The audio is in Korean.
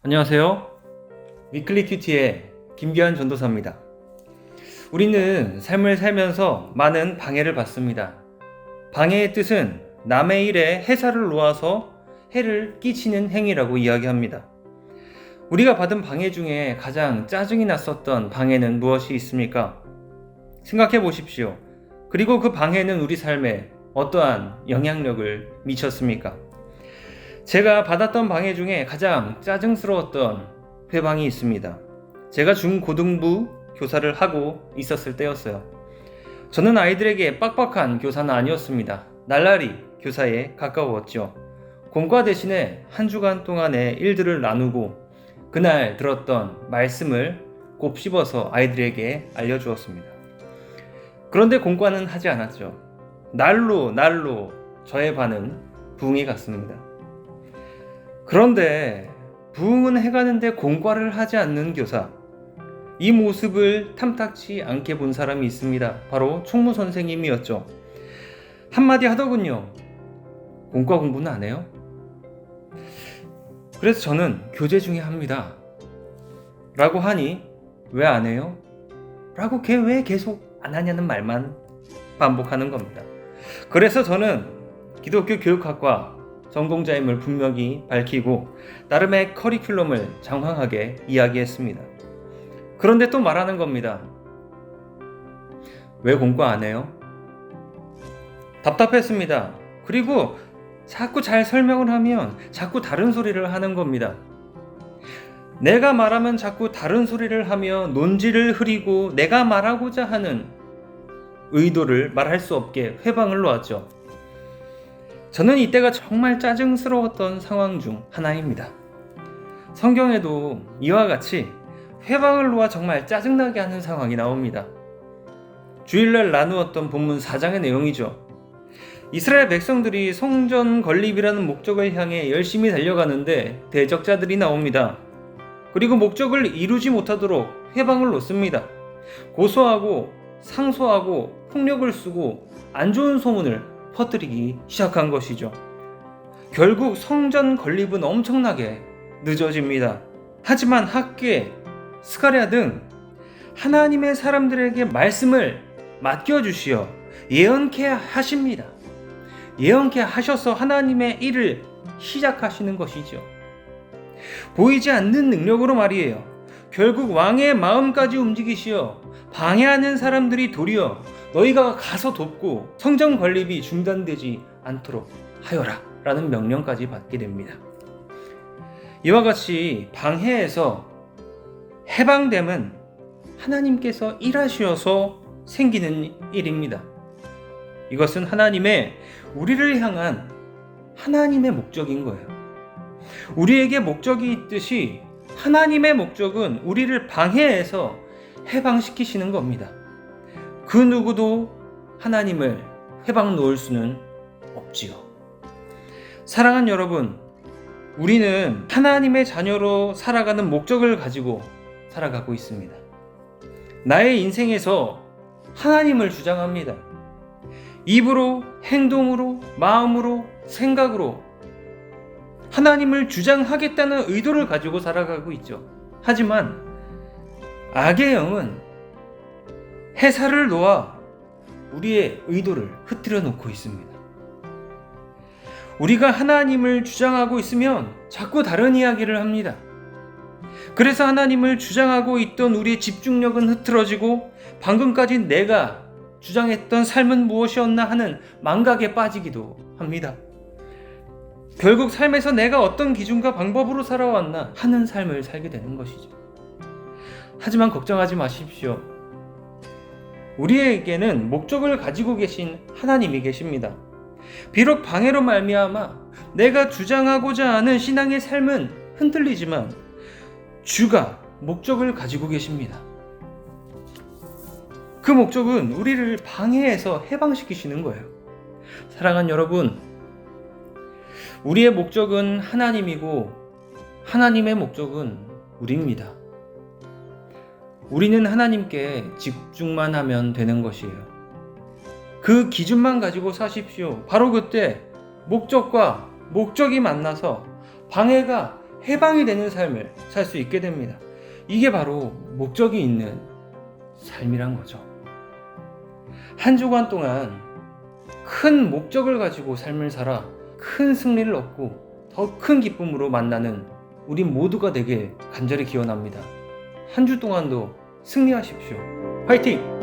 안녕하세요. 위클리 큐티의 김기환 전도사입니다. 우리는 삶을 살면서 많은 방해를 받습니다. 방해의 뜻은 남의 일에 해사를 놓아서 해를 끼치는 행위라고 이야기합니다. 우리가 받은 방해 중에 가장 짜증이 났었던 방해는 무엇이 있습니까? 생각해 보십시오. 그리고 그 방해는 우리 삶에 어떠한 영향력을 미쳤습니까? 제가 받았던 방해 중에 가장 짜증스러웠던 회방이 있습니다. 제가 중고등부 교사를 하고 있었을 때였어요. 저는 아이들에게 빡빡한 교사는 아니었습니다. 날라리 교사에 가까웠죠. 공과 대신에 한 주간 동안의 일들을 나누고 그날 들었던 말씀을 곱씹어서 아이들에게 알려주었습니다. 그런데 공과는 하지 않았죠. 날로 저의 반은 부흥해 갔습니다. 그런데 부흥은 해가는데 공과를 하지 않는 교사, 이 모습을 탐탁치 않게 본 사람이 있습니다. 바로 총무 선생님이었죠. 한마디 하더군요. 공과 공부는 안 해요? 그래서 저는 교재 중에 합니다 라고 하니 왜 안 해요? 라고 걔 왜 계속 안 하냐는 말만 반복하는 겁니다. 그래서 저는 기독교 교육학과 전공자임을 분명히 밝히고 나름의 커리큘럼을 장황하게 이야기했습니다. 그런데 또 말하는 겁니다. 왜 공과 안 해요? 답답했습니다. 그리고 자꾸 잘 설명을 하면 자꾸 다른 소리를 하는 겁니다. 내가 말하면 자꾸 다른 소리를 하며 논지를 흐리고 내가 말하고자 하는 의도를 말할 수 없게 회방을 놓았죠. 저는 이때가 정말 짜증스러웠던 상황 중 하나입니다. 성경에도 이와 같이 회방을 놓아 정말 짜증나게 하는 상황이 나옵니다. 주일날 나누었던 본문 4장의 내용이죠. 이스라엘 백성들이 성전 건립이라는 목적을 향해 열심히 달려가는데 대적자들이 나옵니다. 그리고 목적을 이루지 못하도록 회방을 놓습니다. 고소하고 상소하고 폭력을 쓰고 안 좋은 소문을 퍼뜨리기 시작한 것이죠. 결국 성전 건립은 엄청나게 늦어집니다. 하지만 학계, 스가랴 등 하나님의 사람들에게 말씀을 맡겨주시어 예언케 하십니다. 예언케 하셔서 하나님의 일을 시작하시는 것이죠. 보이지 않는 능력으로 말이에요. 결국 왕의 마음까지 움직이시어 방해하는 사람들이 도리어 너희가 가서 돕고 성전 건립이 중단되지 않도록 하여라 라는 명령까지 받게 됩니다. 이와 같이 방해에서 해방됨은 하나님께서 일하시어서 생기는 일입니다. 이것은 하나님의 우리를 향한 하나님의 목적인 거예요. 우리에게 목적이 있듯이 하나님의 목적은 우리를 방해해서 해방시키시는 겁니다. 그 누구도 하나님을 회방 놓을 수는 없지요. 사랑하는 여러분, 우리는 하나님의 자녀로 살아가는 목적을 가지고 살아가고 있습니다. 나의 인생에서 하나님을 주장합니다. 입으로, 행동으로, 마음으로, 생각으로 하나님을 주장하겠다는 의도를 가지고 살아가고 있죠. 하지만 악의 영은 해사를 놓아 우리의 의도를 흐트려 놓고 있습니다. 우리가 하나님을 주장하고 있으면 자꾸 다른 이야기를 합니다. 그래서 하나님을 주장하고 있던 우리의 집중력은 흐트러지고 방금까지 내가 주장했던 삶은 무엇이었나 하는 망각에 빠지기도 합니다. 결국 삶에서 내가 어떤 기준과 방법으로 살아왔나 하는 삶을 살게 되는 것이죠. 하지만 걱정하지 마십시오. 우리에게는 목적을 가지고 계신 하나님이 계십니다. 비록 방해로 말미암아 내가 주장하고자 하는 신앙의 삶은 흔들리지만 주가 목적을 가지고 계십니다. 그 목적은 우리를 방해해서 해방시키시는 거예요. 사랑하는 여러분, 우리의 목적은 하나님이고 하나님의 목적은 우리입니다. 우리는 하나님께 집중만 하면 되는 것이에요. 그 기준만 가지고 사십시오. 바로 그때 목적과 목적이 만나서 방해가 해방이 되는 삶을 살 수 있게 됩니다. 이게 바로 목적이 있는 삶이란 거죠. 한 주간 동안 큰 목적을 가지고 삶을 살아 큰 승리를 얻고 더 큰 기쁨으로 만나는 우리 모두가 되길 간절히 기원합니다. 한 주 동안도 승리하십시오. 화이팅!